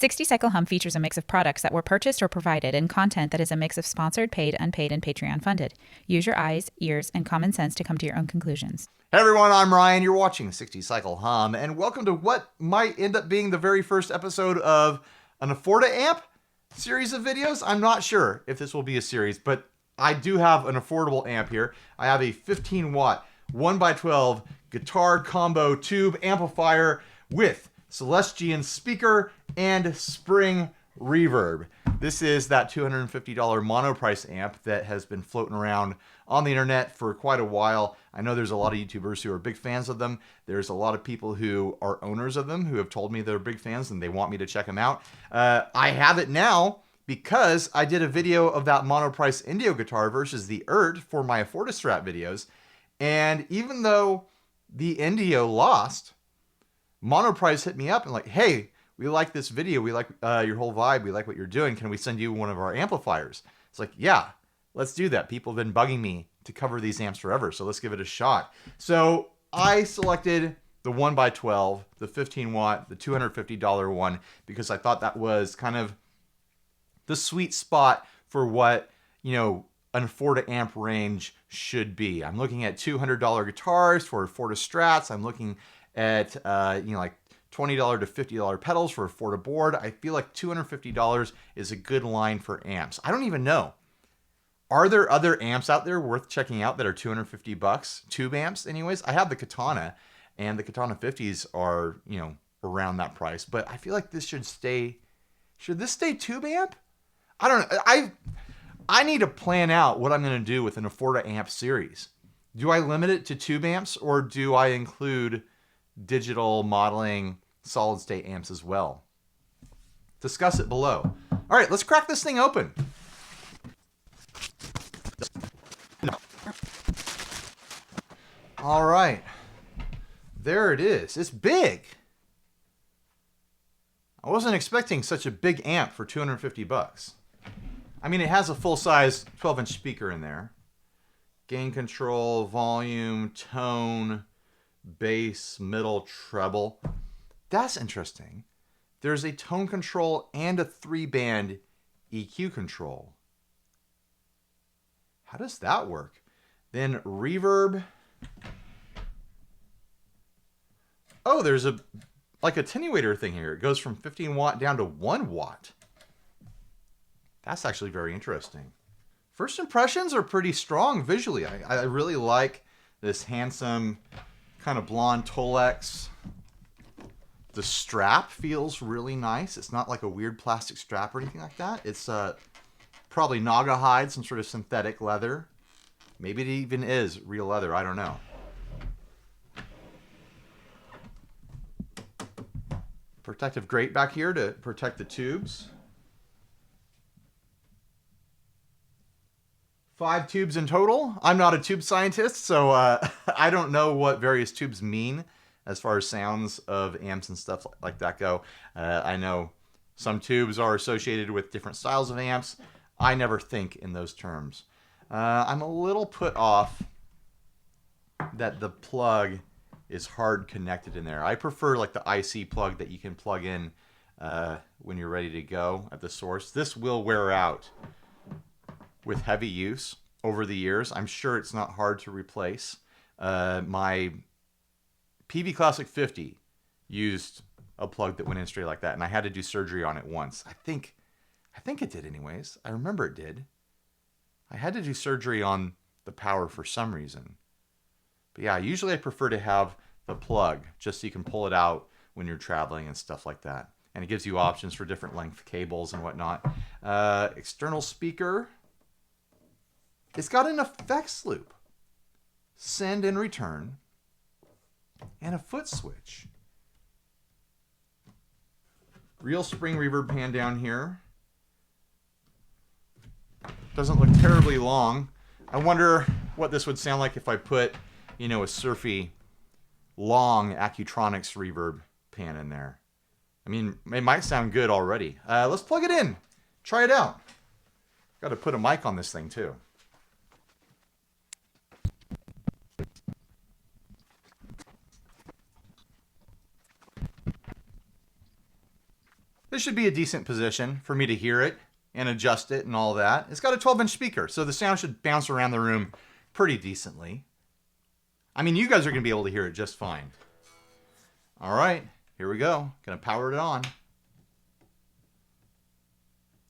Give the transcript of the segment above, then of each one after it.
60 Cycle Hum features a mix of products that were purchased or provided and content that is a mix of sponsored, paid, unpaid, and Patreon funded. Use your eyes, ears, and common sense to come to your own conclusions. Hey everyone, I'm Ryan. You're watching 60 Cycle Hum, and welcome to what might end up being the very first episode of an Afforda Amp series of videos. I'm not sure if this will be a series, but I do have an affordable amp here. I have a 15 watt 1x12 guitar combo tube amplifier with Celestian speaker and spring reverb. This is that $250 Monoprice amp that has been floating around on the internet for quite a while. I know there's a lot of YouTubers who are big fans of them. There's a lot of people who are owners of them who have told me they're big fans and they want me to check them out. I have it now because I did a video of that Monoprice Indio guitar versus the ERT for my Afforda Strat videos. And even though the Indio lost, Monoprice hit me up and like, hey, we like this video. We like your whole vibe. We like what you're doing. Can we send you one of our amplifiers? It's like, yeah, let's do that. People have been bugging me to cover these amps forever, so let's give it a shot. So I selected the 1x12, the 15 watt, the $250 one, because I thought that was kind of the sweet spot for what, you know, an Afforda amp range should be. I'm looking at $200 guitars for Afforda Strats. I'm looking at, like $20 to $50 pedals for a Afforda board. I feel like $250 is a good line for amps. I don't even know. Are there other amps out there worth checking out that are $250? Tube amps, anyways. I have the Katana, and the Katana 50s are, around that price. But I feel like this should stay. Should this stay tube amp? I don't know. I need to plan out what I'm going to do with an Afforda amp series. Do I limit it to tube amps, or do I include digital modeling solid state amps as well? Discuss it below. All right, let's crack this thing open. All right, there it is. It's big. I wasn't expecting such a big amp for $250. I mean, it has a full-size 12-inch speaker in there. Gain control, volume, tone, bass, middle, treble. That's interesting. There's a tone control and a 3-band EQ control. How does that work? Then reverb. Oh, there's a attenuator thing here. It goes from 15 watt down to 1 watt. That's actually very interesting. First impressions are pretty strong visually. I really like this handsome kind of blonde Tolex. The strap feels really nice. It's not like a weird plastic strap or anything like that. It's probably Naga hide, some sort of synthetic leather. Maybe it even is real leather. I don't know. Protective grate back here to protect the tubes. 5 tubes in total. I'm not a tube scientist, so I don't know what various tubes mean as far as sounds of amps and stuff like that go. I know some tubes are associated with different styles of amps. I never think in those terms. I'm a little put off that the plug is hard connected in there. I prefer like the IC plug that you can plug in when you're ready to go at the source. This will wear out with heavy use over the years. I'm sure it's not hard to replace. My PV Classic 50 used a plug that went in straight like that, and I had to do surgery on it once. I think it did anyways. I remember it did. I had to do surgery on the power for some reason. But yeah, usually I prefer to have the plug just so you can pull it out when you're traveling and stuff like that. And it gives you options for different length cables and whatnot. External speaker. It's got an effects loop, send and return, and a foot switch. Real spring reverb pan down here. Doesn't look terribly long. I wonder what this would sound like if I put, a surfy, long Accutronics reverb pan in there. I mean, it might sound good already. Let's plug it in. Try it out. Got to put a mic on this thing too. This should be a decent position for me to hear it and adjust it and all that. It's got a 12-inch speaker, so the sound should bounce around the room pretty decently. I mean, you guys are going to be able to hear it just fine. All right, here we go. Gonna power it on.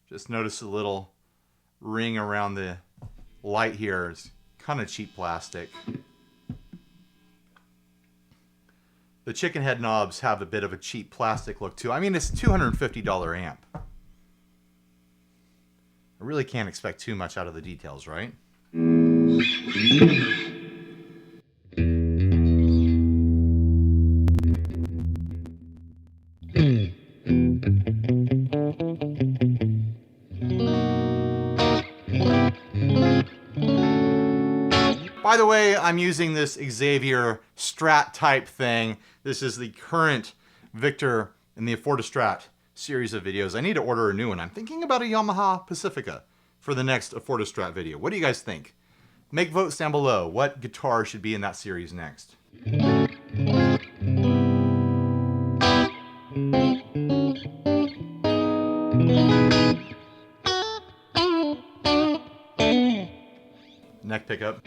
Just notice a little ring around the light here. It's kind of cheap plastic. The chicken head knobs have a bit of a cheap plastic look too. I mean, it's a $250 amp. I really can't expect too much out of the details, right? By the way, I'm using this Xavier Strat type thing. This is the current Victor in the Affordistrat series of videos. I need to order a new one. I'm thinking about a Yamaha Pacifica for the next Affordistrat video. What do you guys think? Make votes down below. What guitar should be in that series next? Neck pickup.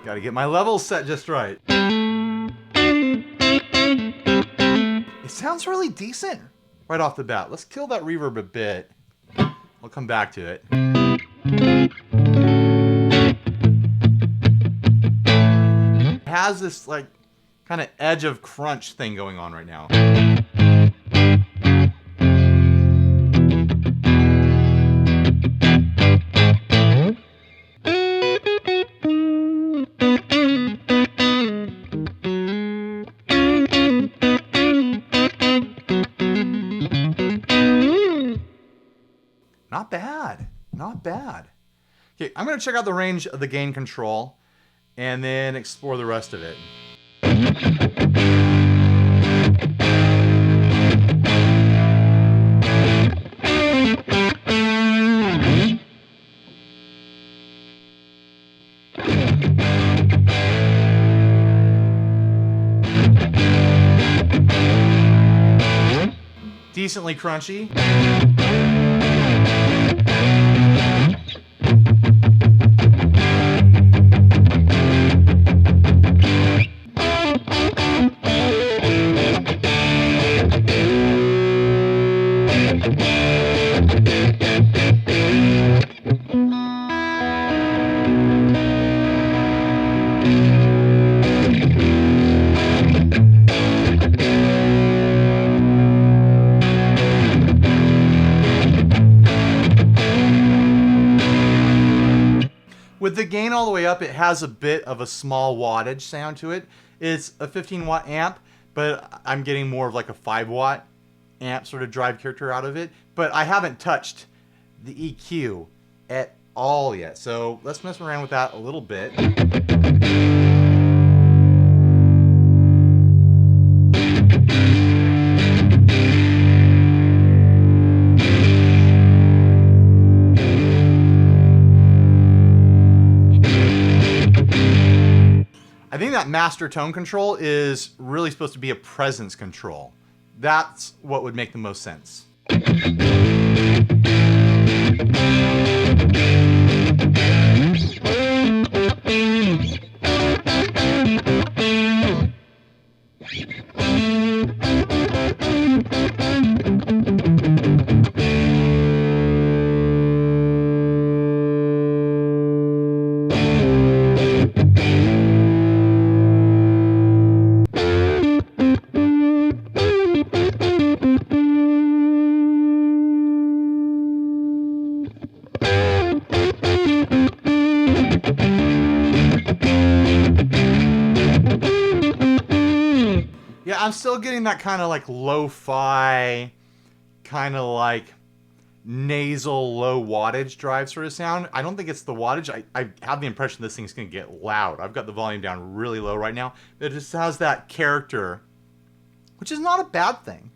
Gotta get my levels set just right. It sounds really decent right off the bat. Let's kill that reverb a bit. I'll come back to it. It has this like kind of edge of crunch thing going on right now. Not bad. Not bad. Okay, I'm going to check out the range of the gain control and then explore the rest of it. Decently crunchy. With the gain all the way up, it has a bit of a small wattage sound to it. It's a 15-watt amp, but I'm getting more of like a 5-watt amp sort of drive character out of it. But I haven't touched the EQ at all yet, so let's mess around with that a little bit. I think that master tone control is really supposed to be a presence control. That's what would make the most sense. Yeah, I'm still getting that kind of like lo-fi, kind of like nasal, low wattage drive sort of sound. I don't think it's the wattage. I have the impression this thing's going to get loud. I've got the volume down really low right now. It just has that character, which is not a bad thing.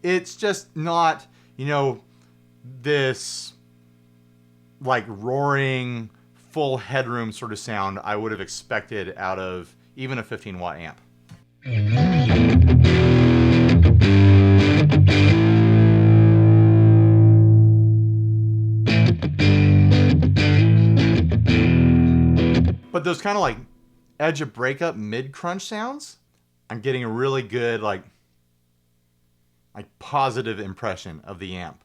It's just not, you know, this like roaring, full headroom sort of sound I would have expected out of even a 15-watt amp. But those kind of like edge of breakup mid-crunch sounds, I'm getting a really good like positive impression of the amp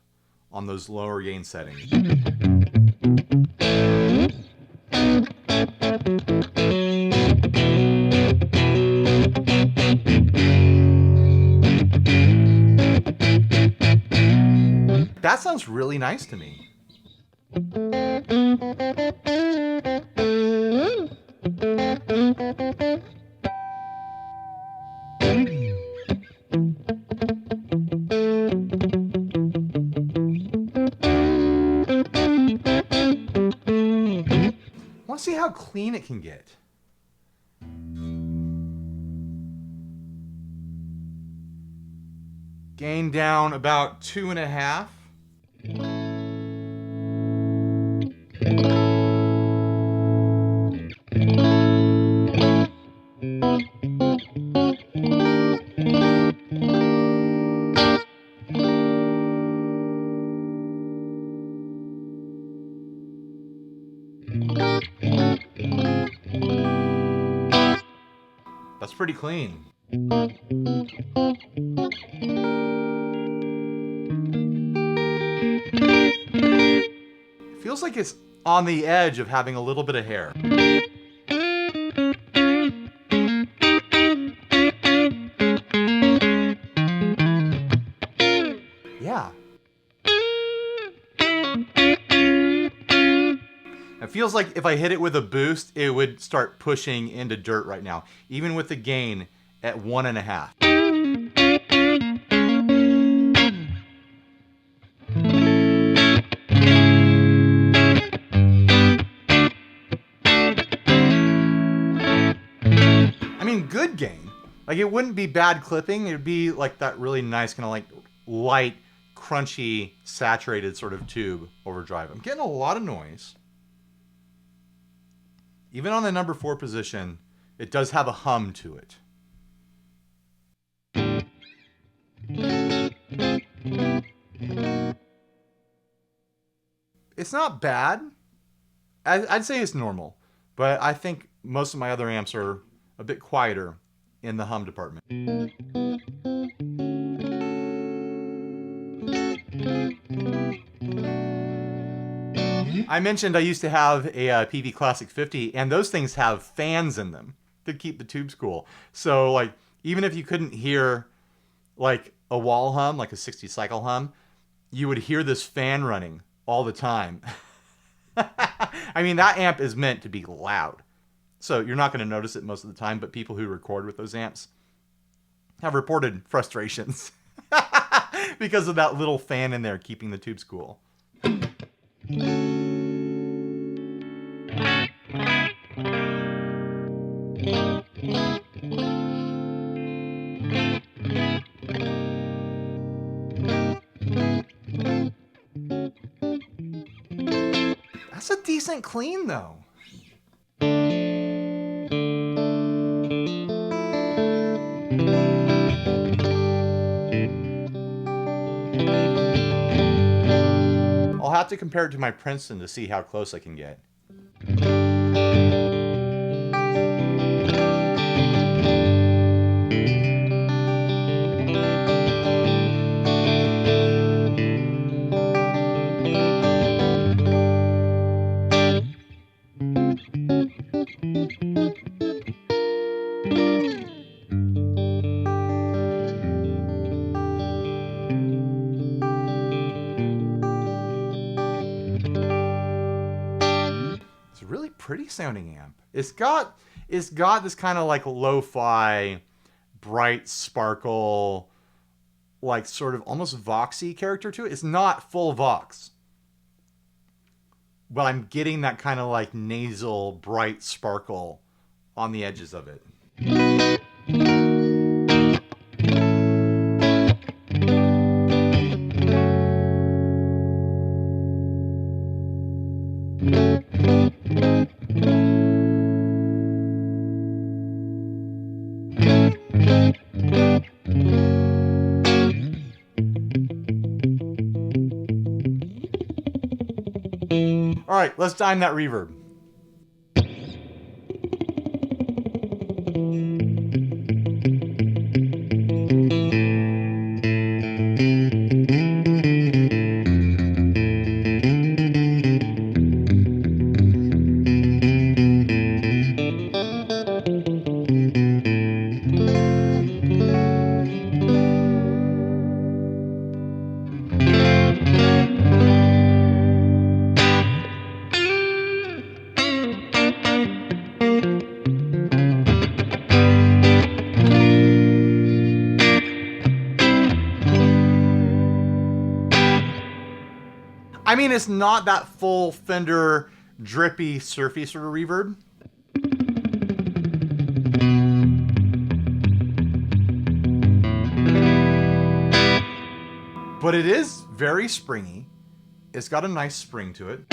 on those lower gain settings. That sounds really nice to me. I want to see how clean it can get. Gain down about 2.5. That's pretty clean. It feels like it's on the edge of having a little bit of hair. Yeah. It feels like if I hit it with a boost, it would start pushing into dirt right now, even with the gain at 1.5. I mean, good gain. Like, it wouldn't be bad clipping. It would be like that really nice kind of like light, crunchy, saturated sort of tube overdrive. I'm getting a lot of noise. Even on the number 4 position, it does have a hum to it. It's not bad. I'd say it's normal, but I think most of my other amps are a bit quieter in the hum department. I mentioned I used to have a PV Classic 50, and those things have fans in them to keep the tubes cool. So, like, even if you couldn't hear, like, a wall hum, like a 60 cycle hum, you would hear this fan running all the time. I mean, that amp is meant to be loud. So you're not going to notice it most of the time, but people who record with those amps have reported frustrations because of that little fan in there keeping the tubes cool. That's a decent clean, though. I'll have to compare it to my Princeton to see how close I can get. Pretty sounding amp. It's got this kind of like lo-fi, bright sparkle, like sort of almost voxy character to it. It's not full vox, but I'm getting that kind of like nasal, bright sparkle on the edges of it. right, let's dime that reverb. I mean, it's not that full Fender drippy, surfy sort of reverb. But it is very springy. It's got a nice spring to it.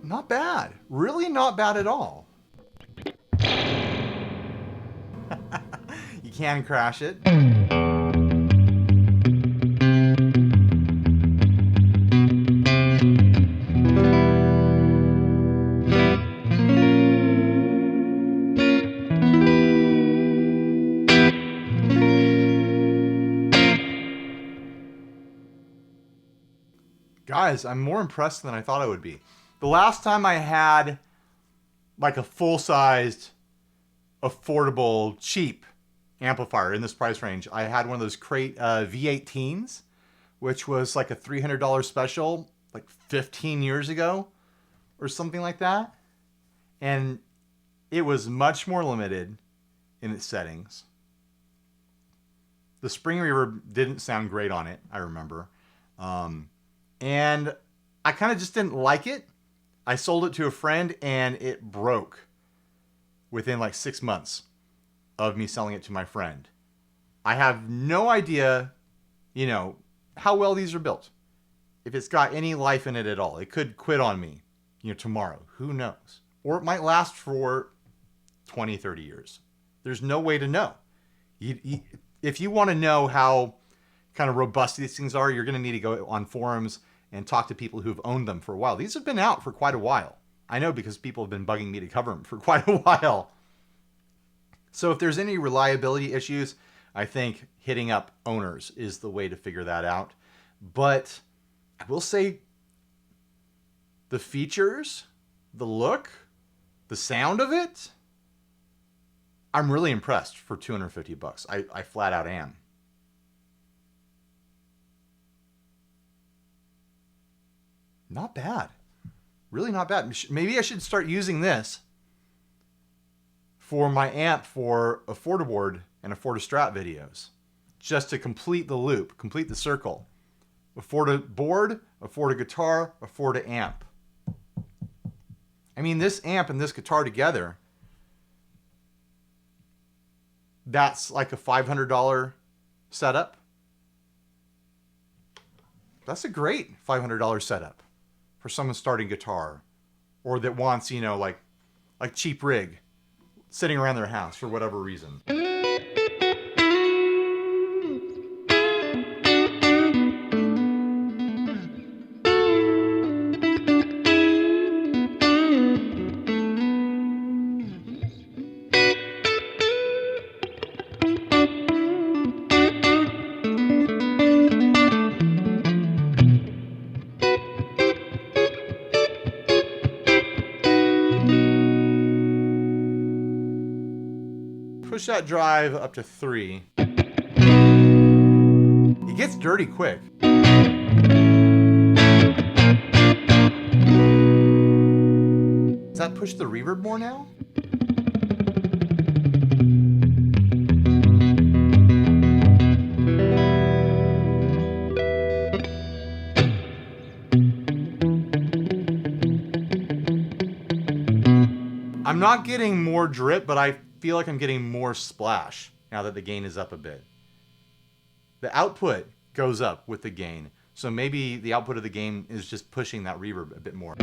Not bad. Really not bad at all. You can crash it. Guys, I'm more impressed than I thought I would be. The last time I had like a full-sized, affordable, cheap amplifier in this price range, I had one of those Crate V18s, which was like a $300 special like 15 years ago or something like that. And it was much more limited in its settings. The spring reverb didn't sound great on it, I remember. And I kind of just didn't like it. I sold it to a friend and it broke within like 6 months of me selling it to my friend. I have no idea, you know, how well these are built. If it's got any life in it at all. It could quit on me, you know, tomorrow. Who knows? Or it might last for 20, 30 years. There's no way to know. If you want to know how kind of robust these things are, you're going to need to go on forums and talk to people who've owned them for a while. These have been out for quite a while. I know because people have been bugging me to cover them for quite a while. So if there's any reliability issues, I think hitting up owners is the way to figure that out. But I will say the features, the look, the sound of it, I'm really impressed for $250. I flat out am. Not bad. Really not bad. Maybe I should start using this for my amp for a Fortiboard and a Fortistrat videos. Just to complete the loop, complete the circle. A Fortiboard, a Fortiguitar, a Fortiamp. I mean, this amp and this guitar together, that's like a $500 setup. That's a great $500 setup for someone starting guitar, or that wants, you know, like cheap rig sitting around their house for whatever reason. Push that drive up to 3. It gets dirty quick. Does that push the reverb more now? I'm not getting more drip, but I feel like I'm getting more splash now that the gain is up a bit. The output goes up with the gain, so maybe the output of the gain is just pushing that reverb a bit more.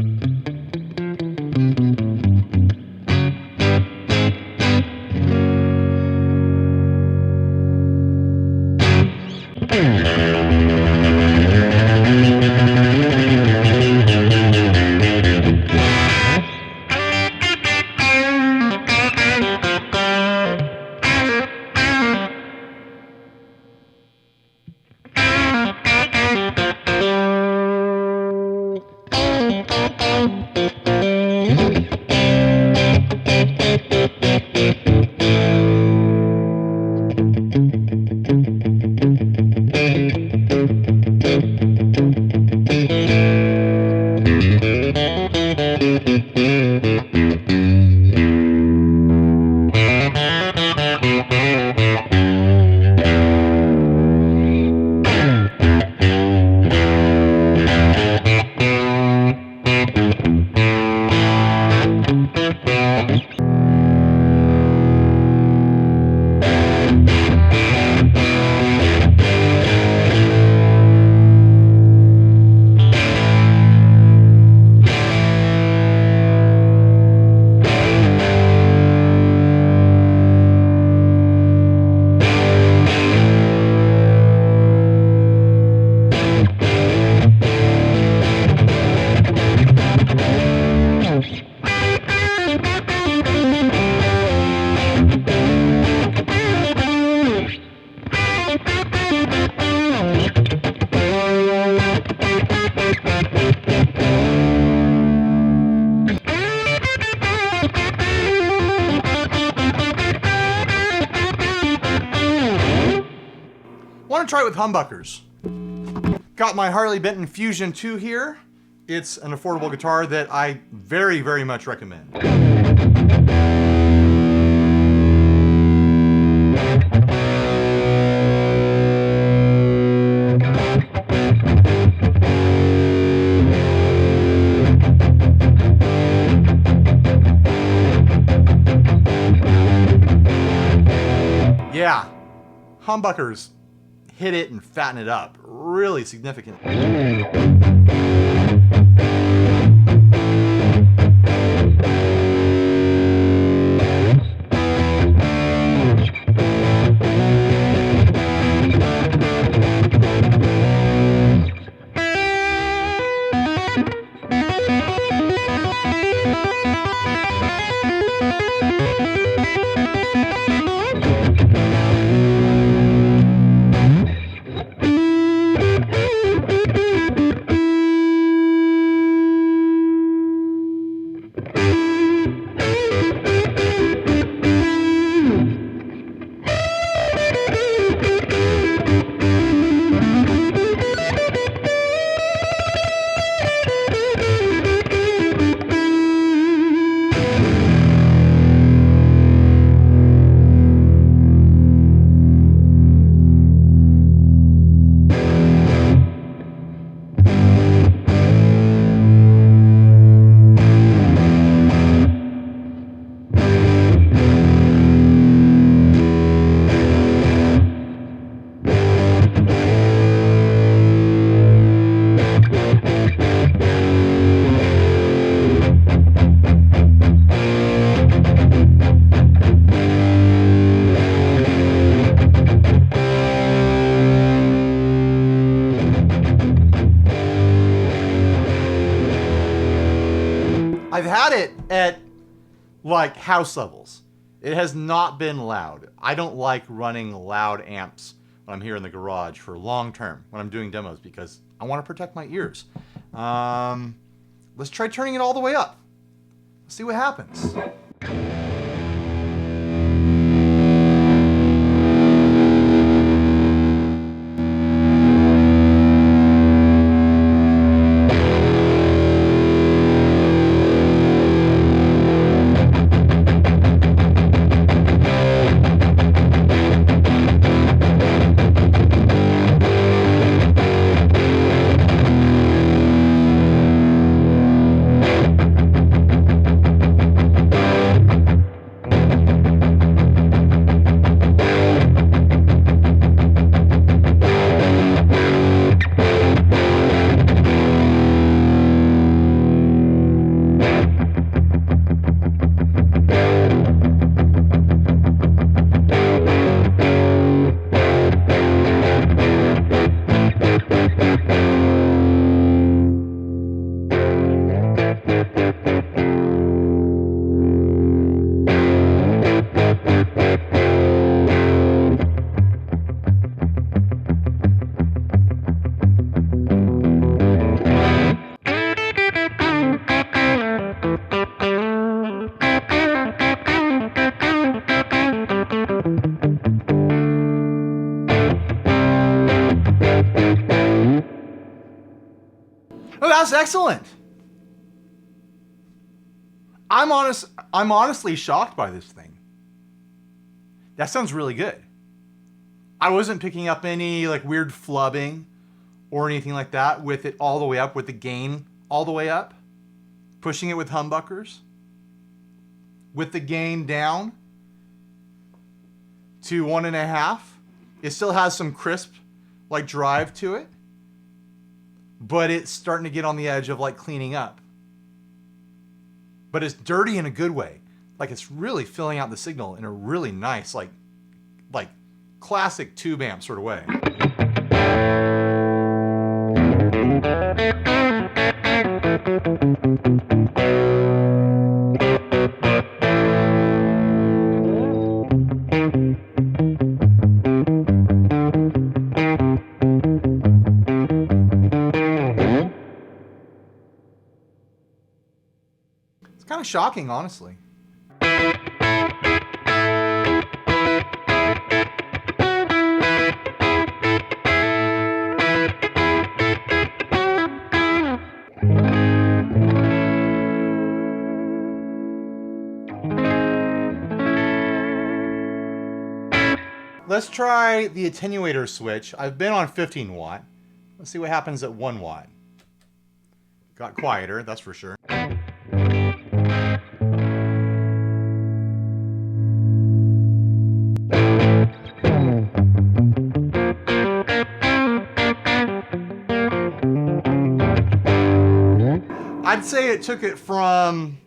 Want to try it with humbuckers. Got my Harley Benton Fusion 2 here. It's an affordable guitar that I very, very much recommend. Yeah, humbuckers hit it and fatten it up really significantly. I've had it at like house levels. It has not been loud. I don't like running loud amps when I'm here in the garage for long term when I'm doing demos because I want to protect my ears. Let's try turning it all the way up. Let's see what happens. That's excellent. I'm honestly shocked by this thing. That sounds really good. I wasn't picking up any like weird flubbing or anything like that with it all the way up, with the gain all the way up. Pushing it with humbuckers. With the gain down to 1.5. It still has some crisp like drive to it, but it's starting to get on the edge of like cleaning up. But it's dirty in a good way. Like it's really filling out the signal in a really nice, like classic tube amp sort of way. It's kind of shocking, honestly. Let's try the attenuator switch. I've been on 15 watt. Let's see what happens at 1 watt. Got quieter, that's for sure. I'd say it took it from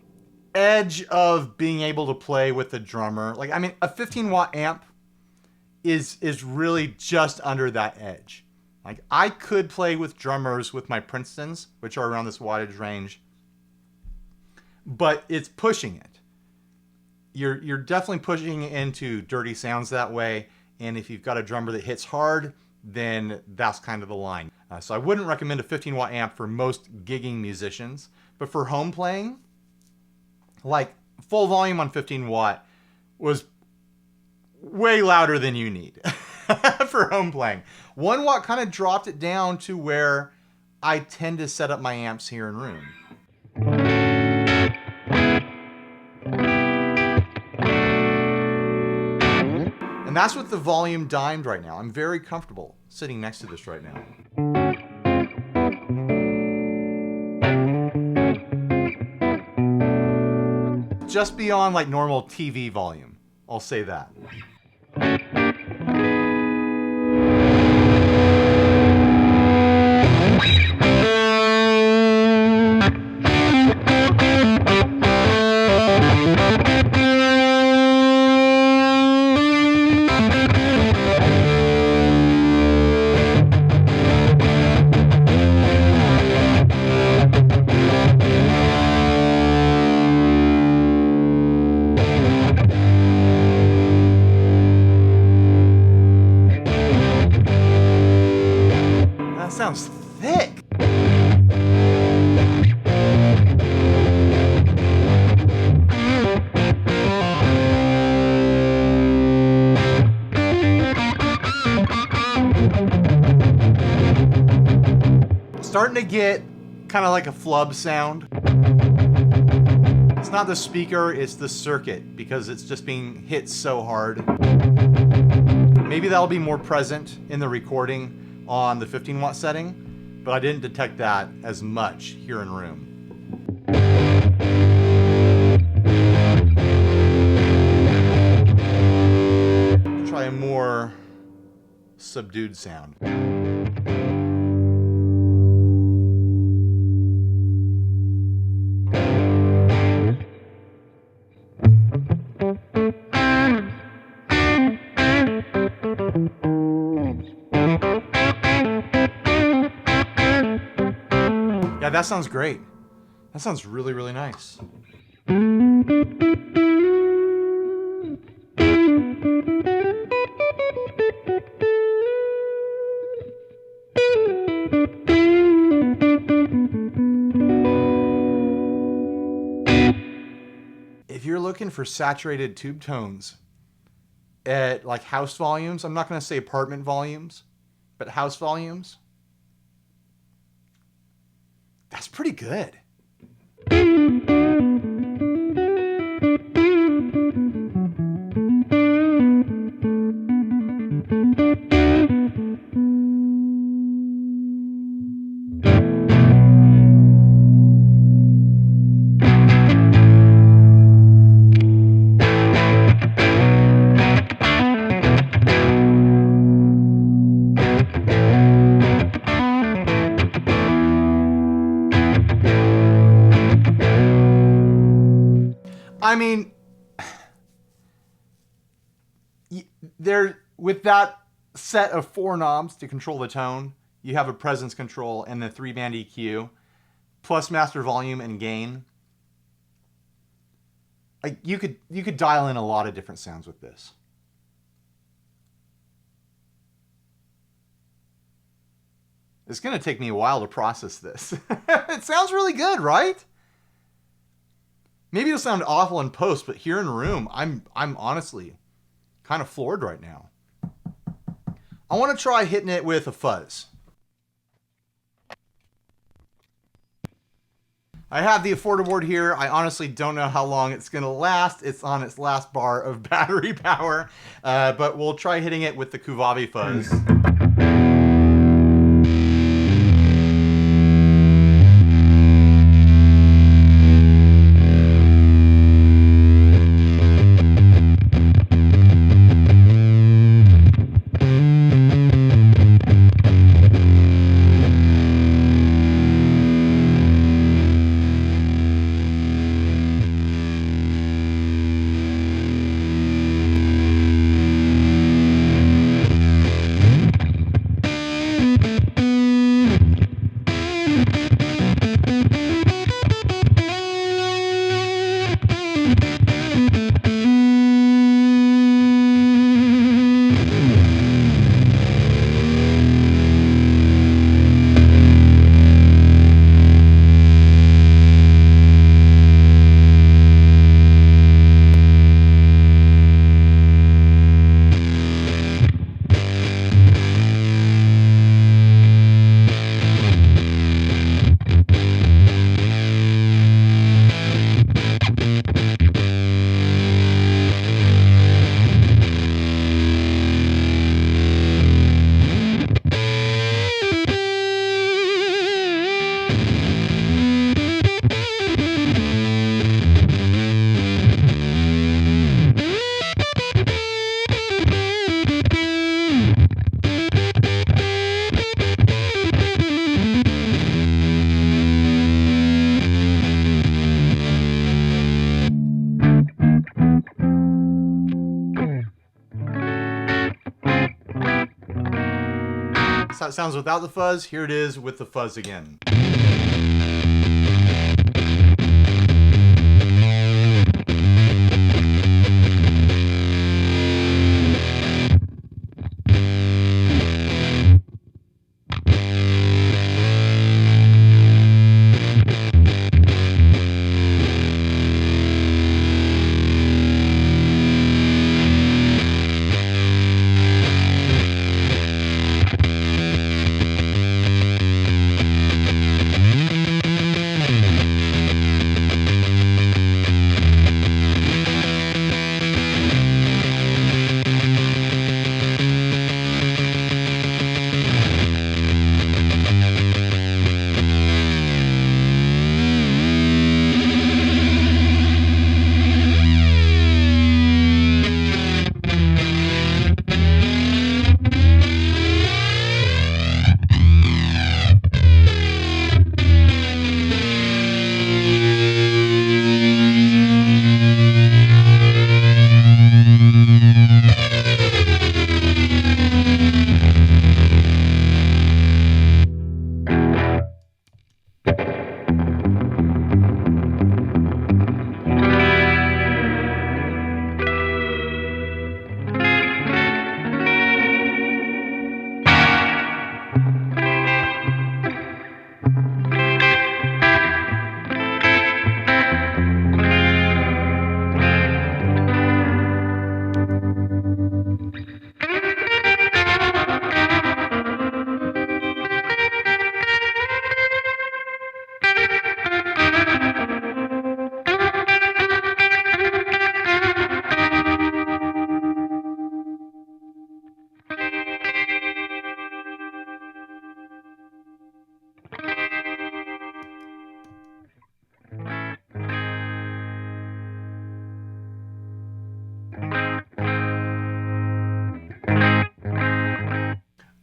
edge of being able to play with the drummer. Like, I mean, a 15 watt amp is really just under that edge. Like, I could play with drummers with my Princetons, which are around this wattage range, but it's pushing it. You're definitely pushing into dirty sounds that way, and if you've got a drummer that hits hard, then that's kind of the line. So I wouldn't recommend a 15 watt amp for most gigging musicians, but for home playing, like full volume on 15 watt was way louder than you need for home playing. 1 watt kind of dropped it down to where I tend to set up my amps here in room. And that's with the volume dimed right now. I'm very comfortable sitting next to this right now. Just beyond like normal TV volume, I'll say that. Sounds thick. Starting to get kind of like a flub sound. It's not the speaker, it's the circuit, because it's just being hit so hard. Maybe that'll be more present in the recording on the 15 watt setting, but I didn't detect that as much here in room. Try a more subdued sound. Yeah, that sounds great. That sounds really, really nice. If you're looking for saturated tube tones at like house volumes, I'm not going to say apartment volumes, but house volumes, That's pretty good. I mean, there with that set of 4 knobs to control the tone, you have a presence control and the 3-band EQ, plus master volume and gain. Like you could dial in a lot of different sounds with this. It's gonna take me a while to process this. It sounds really good, right? Maybe it'll sound awful in post, but here in the room, I'm honestly kind of floored right now. I want to try hitting it with a fuzz. I have the Attenuator here. I honestly don't know how long it's going to last. It's on its last bar of battery power, but we'll try hitting it with the Kuvavi fuzz. That's how it sounds without the fuzz. Here it is with the fuzz again.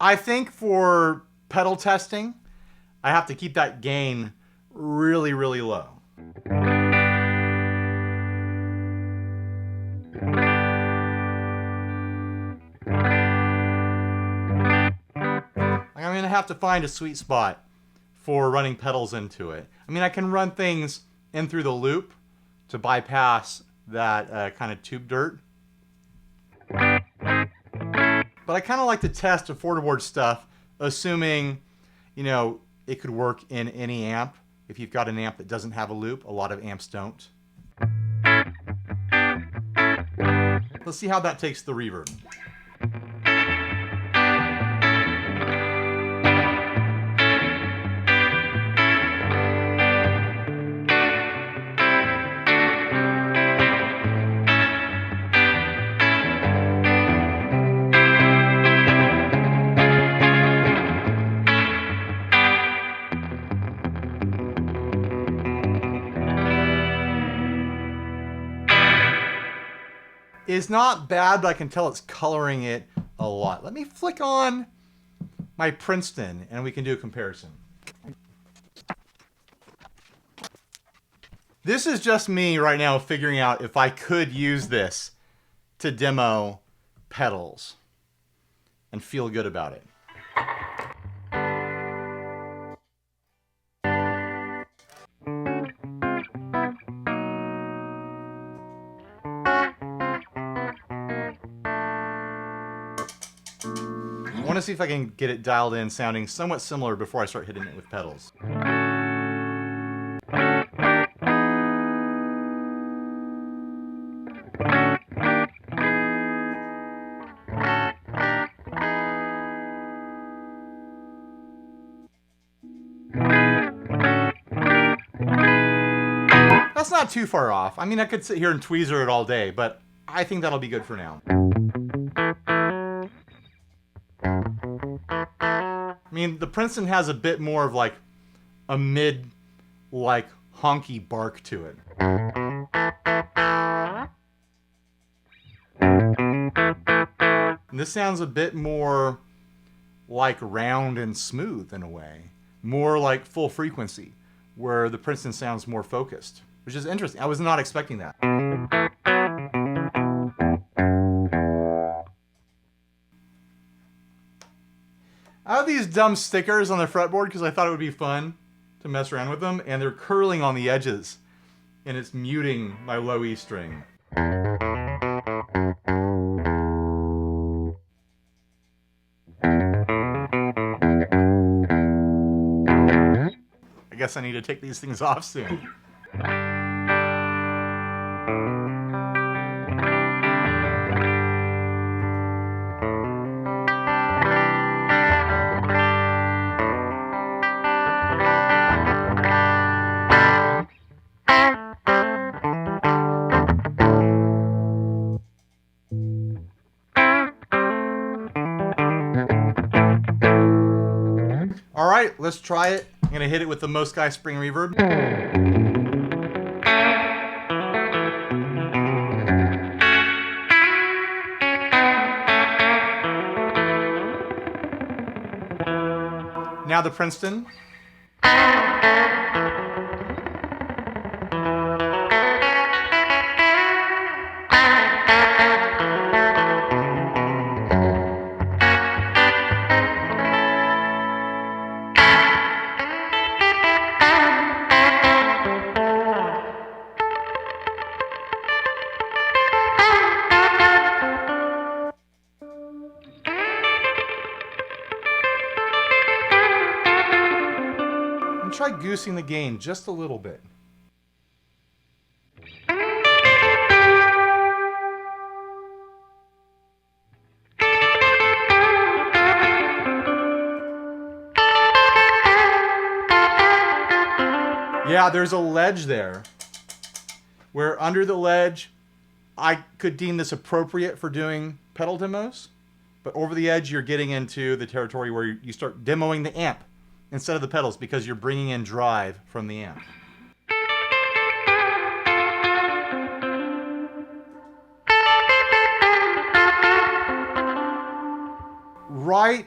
I think for pedal testing, I have to keep that gain really, really low. I'm going to have to find a sweet spot for running pedals into it. I mean, I can run things in through the loop to bypass that kind of tube dirt. But I kind of like to test affordable stuff, assuming, you know, it could work in any amp. If you've got an amp that doesn't have a loop, a lot of amps don't. Let's see how that takes the reverb. Is not bad, but I can tell it's coloring it a lot. Let me flick on my Princeton and we can do a comparison. This is just me right now figuring out if I could use this to demo pedals and feel good about it. I want to see if I can get it dialed in sounding somewhat similar before I start hitting it with pedals. That's not too far off. I mean, I could sit here and tweezer it all day, but I think that'll be good for now. I mean, the Princeton has a bit more of like a mid, like honky bark to it. And this sounds a bit more like round and smooth in a way. More like full frequency, where the Princeton sounds more focused, which is interesting. I was not expecting that. I have these dumb stickers on the fretboard because I thought it would be fun to mess around with them, and they're curling on the edges, and it's muting my low E string. I guess I need to take these things off soon. All right, let's try it. I'm gonna hit it with the Most Guy Spring Reverb. Now the Princeton. Try goosing the gain just a little bit. Yeah, there's a ledge there where under the ledge I could deem this appropriate for doing pedal demos, but over the edge you're getting into the territory where you start demoing the amp instead of the pedals because you're bringing in drive from the amp. Right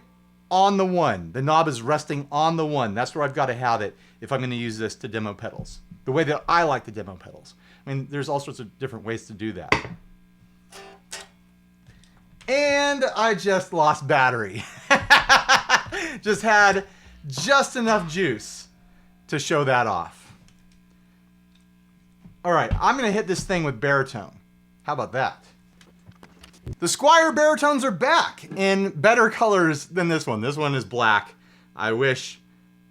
on the one. The knob is resting on the one. That's where I've got to have it if I'm going to use this to demo pedals. The way that I like to demo pedals. I mean, there's all sorts of different ways to do that. And I just lost battery. Just had just enough juice to show that off. All right, I'm going to hit this thing with baritone. How about that? The Squier baritones are back in better colors than this one. This one is black. I wish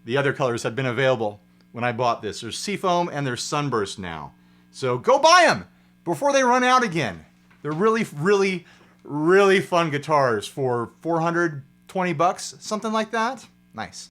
the other colors had been available when I bought this. There's Seafoam and there's Sunburst now. So go buy them before they run out again. They're really, really, really fun guitars for $420, something like that. Nice.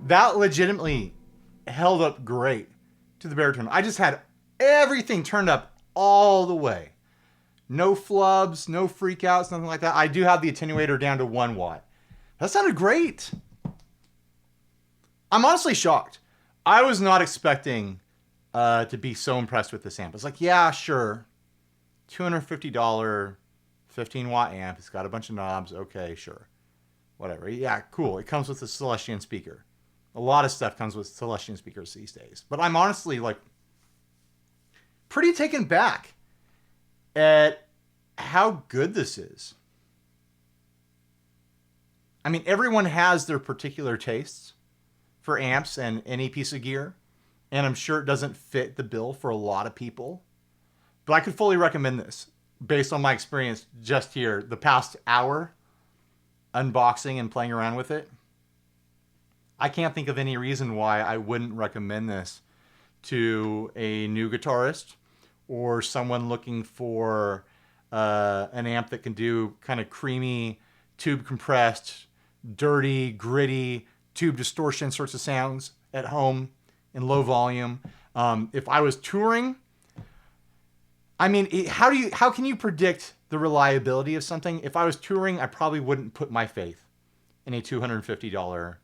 That legitimately held up great to the baritone. I just had everything turned up all the way. No flubs, no freakouts, nothing like that. I do have the attenuator down to 1 watt. That sounded great. I'm honestly shocked. I was not expecting to be so impressed with this amp. It's like, yeah, sure. $250, 15 watt amp. It's got a bunch of knobs. Okay, sure. Whatever. Yeah, cool. It comes with a Celestion speaker. A lot of stuff comes with Celestion speakers these days. But I'm honestly like pretty taken back at how good this is. I mean, everyone has their particular tastes for amps and any piece of gear. And I'm sure it doesn't fit the bill for a lot of people. But I could fully recommend this based on my experience just here, the past hour, unboxing and playing around with it. I can't think of any reason why I wouldn't recommend this to a new guitarist or someone looking for an amp that can do kind of creamy, tube compressed, dirty, gritty, tube distortion sorts of sounds at home in low volume. If I was touring, I mean, how can you predict the reliability of something? If I was touring, I probably wouldn't put my faith in a $250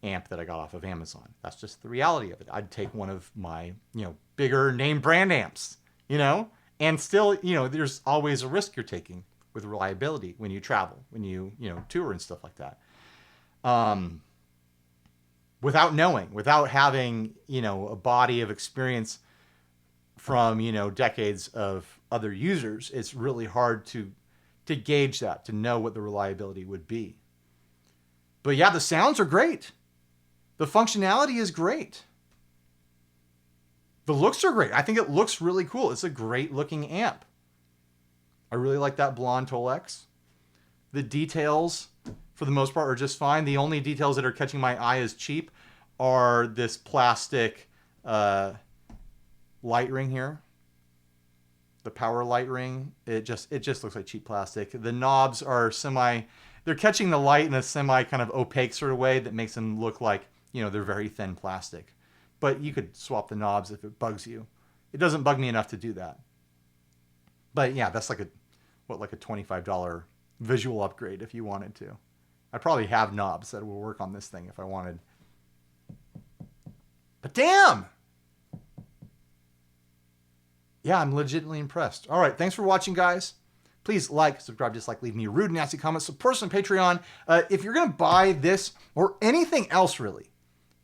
amp that I got off of Amazon. That's just the reality of it. I'd take one of my, bigger name brand amps, and still, there's always a risk you're taking with reliability when you travel, when you tour and stuff like that. Without having, a body of experience from, decades of other users, it's really hard to gauge that, to know what the reliability would be. But yeah, the sounds are great. The functionality is great. The looks are great. I think it looks really cool. It's a great looking amp. I really like that blonde Tolex. The details, for the most part, are just fine. The only details that are catching my eye as cheap are this plastic light ring here. The power light ring. It just looks like cheap plastic. The knobs are they're catching the light in a semi kind of opaque sort of way that makes them look like, they're very thin plastic. But you could swap the knobs if it bugs you. It doesn't bug me enough to do that. But yeah, that's like a $25 visual upgrade if you wanted to. I probably have knobs that will work on this thing if I wanted. But damn! Yeah, I'm legitimately impressed. All right, thanks for watching, guys. Please like, subscribe, dislike, leave me a rude, nasty comment. Support us on Patreon. If you're going to buy this or anything else, really,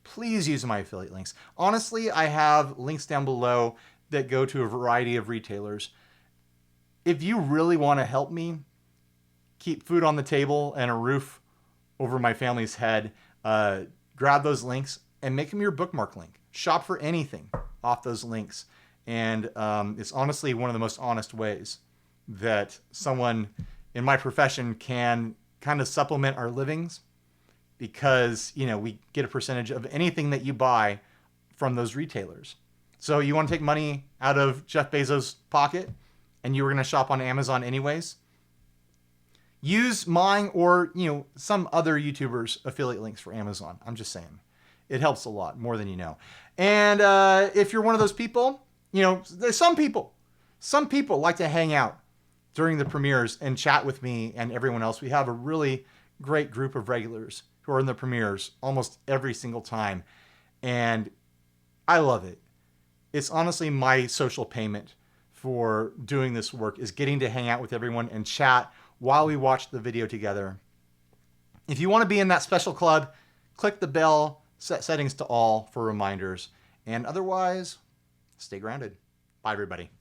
please use my affiliate links. Honestly, I have links down below that go to a variety of retailers. If you really want to help me keep food on the table and a roof over my family's head, grab those links and make them your bookmark link. Shop for anything off those links. And it's honestly one of the most honest ways that someone in my profession can kind of supplement our livings, because, we get a percentage of anything that you buy from those retailers. So you want to take money out of Jeff Bezos' pocket and you were going to shop on Amazon anyways? Use mine or, some other YouTubers' affiliate links for Amazon. I'm just saying. It helps a lot, more than you know. And if you're one of those people, there's some people like to hang out during the premieres and chat with me and everyone else. We have a really great group of regulars who are in the premieres almost every single time. And I love it. It's honestly my social payment for doing this work, is getting to hang out with everyone and chat while we watch the video together. If you want to be in that special club, click the bell, set settings to all for reminders. And otherwise, stay grounded. Bye, everybody.